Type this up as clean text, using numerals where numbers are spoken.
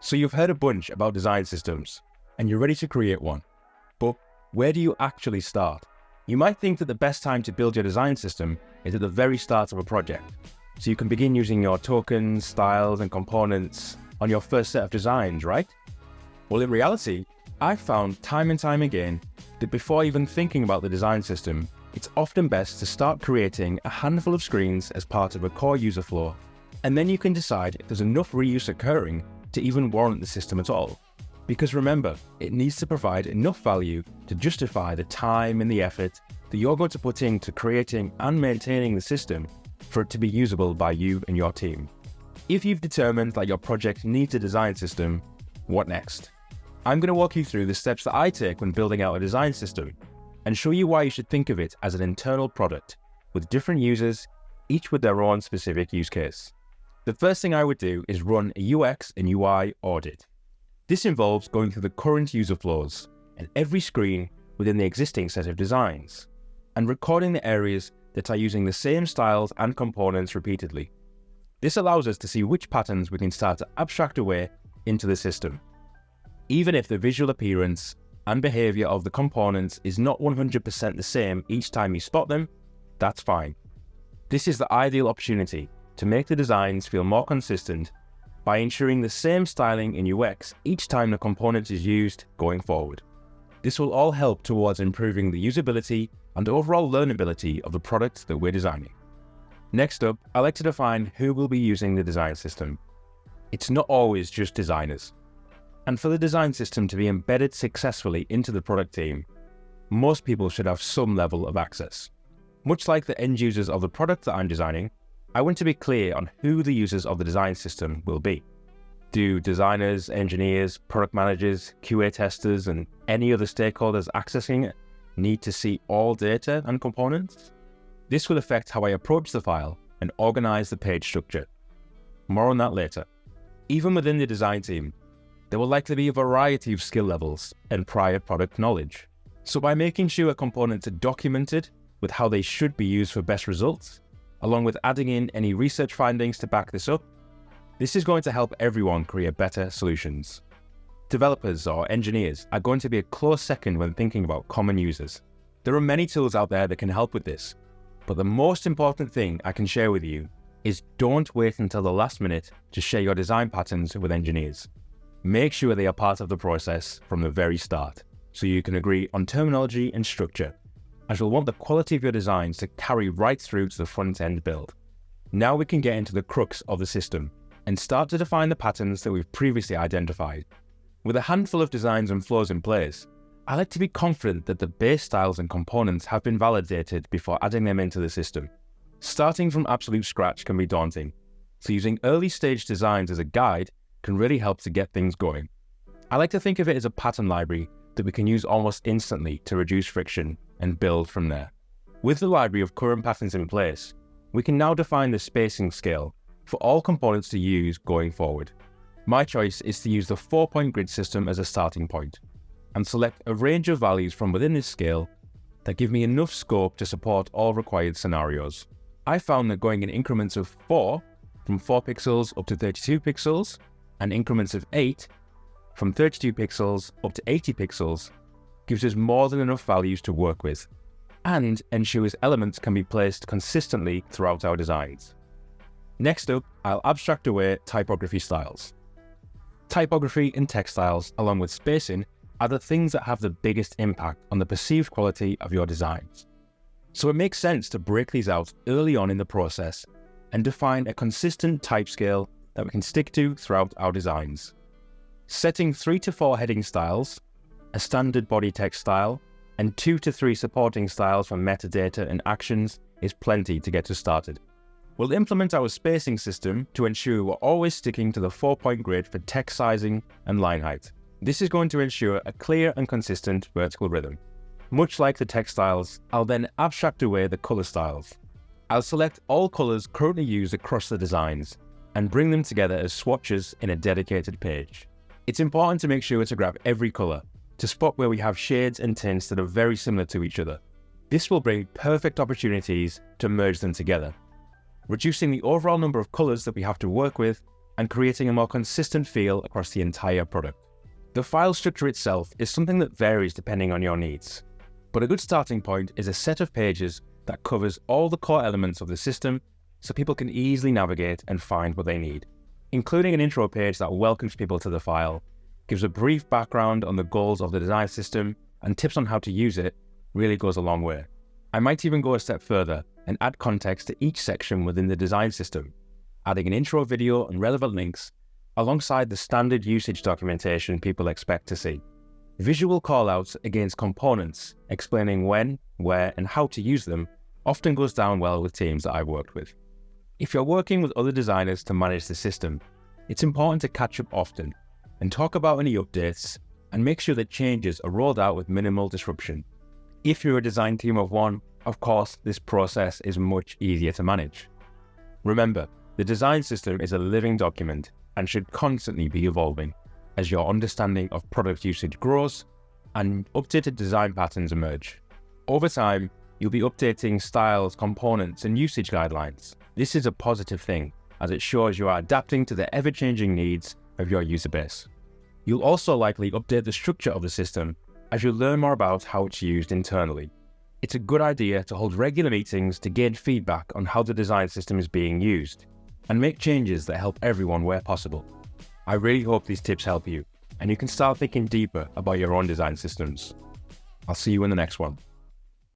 So you've heard a bunch about design systems, and you're ready to create one. But where do you actually start? You might think that the best time to build your design system is at the very start of a project, so you can begin using your tokens, styles, and components on your first set of designs, right? Well, in reality, I've found time and time again that before even thinking about the design system, it's often best to start creating a handful of screens as part of a core user flow, and then you can decide if there's enough reuse occurring to even warrant the system at all. Because remember, it needs to provide enough value to justify the time and the effort that you're going to put into creating and maintaining the system for it to be usable by you and your team. If you've determined that your project needs a design system, what next? I'm going to walk you through the steps that I take when building out a design system and show you why you should think of it as an internal product with different users, each with their own specific use case. The first thing I would do is run a UX and UI audit. This involves going through the current user flows and every screen within the existing set of designs, and recording the areas that are using the same styles and components repeatedly. This allows us to see which patterns we can start to abstract away into the system. Even if the visual appearance and behavior of the components is not 100% the same each time you spot them, that's fine. This is the ideal opportunity to make the designs feel more consistent by ensuring the same styling in UX each time the component is used going forward. This will all help towards improving the usability and overall learnability of the product that we're designing. Next up, I like to define who will be using the design system. It's not always just designers. And for the design system to be embedded successfully into the product team, most people should have some level of access. Much like the end users of the product that I'm designing, I want to be clear on who the users of the design system will be. Do designers, engineers, product managers, QA testers, and any other stakeholders accessing it need to see all data and components? This will affect how I approach the file and organize the page structure. More on that later. Even within the design team, there will likely be a variety of skill levels and prior product knowledge. So by making sure components are documented with how they should be used for best results, along with adding in any research findings to back this up, this is going to help everyone create better solutions. Developers or engineers are going to be a close second when thinking about common users. There are many tools out there that can help with this, but the most important thing I can share with you is don't wait until the last minute to share your design patterns with engineers. Make sure they are part of the process from the very start, so you can agree on terminology and structure, as you'll want the quality of your designs to carry right through to the front-end build. Now we can get into the crux of the system and start to define the patterns that we've previously identified. With a handful of designs and flows in place, I like to be confident that the base styles and components have been validated before adding them into the system. Starting from absolute scratch can be daunting, so using early stage designs as a guide can really help to get things going. I like to think of it as a pattern library that we can use almost instantly to reduce friction and build from there. With the library of current patterns in place, we can now define the spacing scale for all components to use going forward. My choice is to use the 4-point grid system as a starting point, and select a range of values from within this scale that give me enough scope to support all required scenarios. I found that going in increments of 4, from 4 pixels up to 32 pixels, and increments of 8, from 32 pixels up to 80 pixels, gives us more than enough values to work with, and ensures elements can be placed consistently throughout our designs. Next up, I'll abstract away typography styles. Typography and text styles, along with spacing, are the things that have the biggest impact on the perceived quality of your designs. So it makes sense to break these out early on in the process and define a consistent type scale that we can stick to throughout our designs. Setting 3 to 4 heading styles, a standard body text style, and 2 to 3 supporting styles for metadata and actions is plenty to get us started. We'll implement our spacing system to ensure we're always sticking to the 4-point grid for text sizing and line height. This is going to ensure a clear and consistent vertical rhythm. Much like the text styles, I'll then abstract away the color styles. I'll select all colors currently used across the designs and bring them together as swatches in a dedicated page. It's important to make sure to grab every color to spot where we have shades and tints that are very similar to each other. This will bring perfect opportunities to merge them together, reducing the overall number of colors that we have to work with and creating a more consistent feel across the entire product. The file structure itself is something that varies depending on your needs, but a good starting point is a set of pages that covers all the core elements of the system so people can easily navigate and find what they need. Including an intro page that welcomes people to the file, gives a brief background on the goals of the design system, and tips on how to use it really goes a long way. I might even go a step further and add context to each section within the design system, adding an intro video and relevant links alongside the standard usage documentation people expect to see. Visual callouts against components explaining when, where, and how to use them often goes down well with teams that I've worked with. If you're working with other designers to manage the system, it's important to catch up often and talk about any updates and make sure that changes are rolled out with minimal disruption. If you're a design team of one, of course, this process is much easier to manage. Remember, the design system is a living document and should constantly be evolving as your understanding of product usage grows and updated design patterns emerge. Over time, you'll be updating styles, components, and usage guidelines. This is a positive thing, as it shows you are adapting to the ever-changing needs of your user base. You'll also likely update the structure of the system as you learn more about how it's used internally. It's a good idea to hold regular meetings to gain feedback on how the design system is being used, and make changes that help everyone where possible. I really hope these tips help you, and you can start thinking deeper about your own design systems. I'll see you in the next one.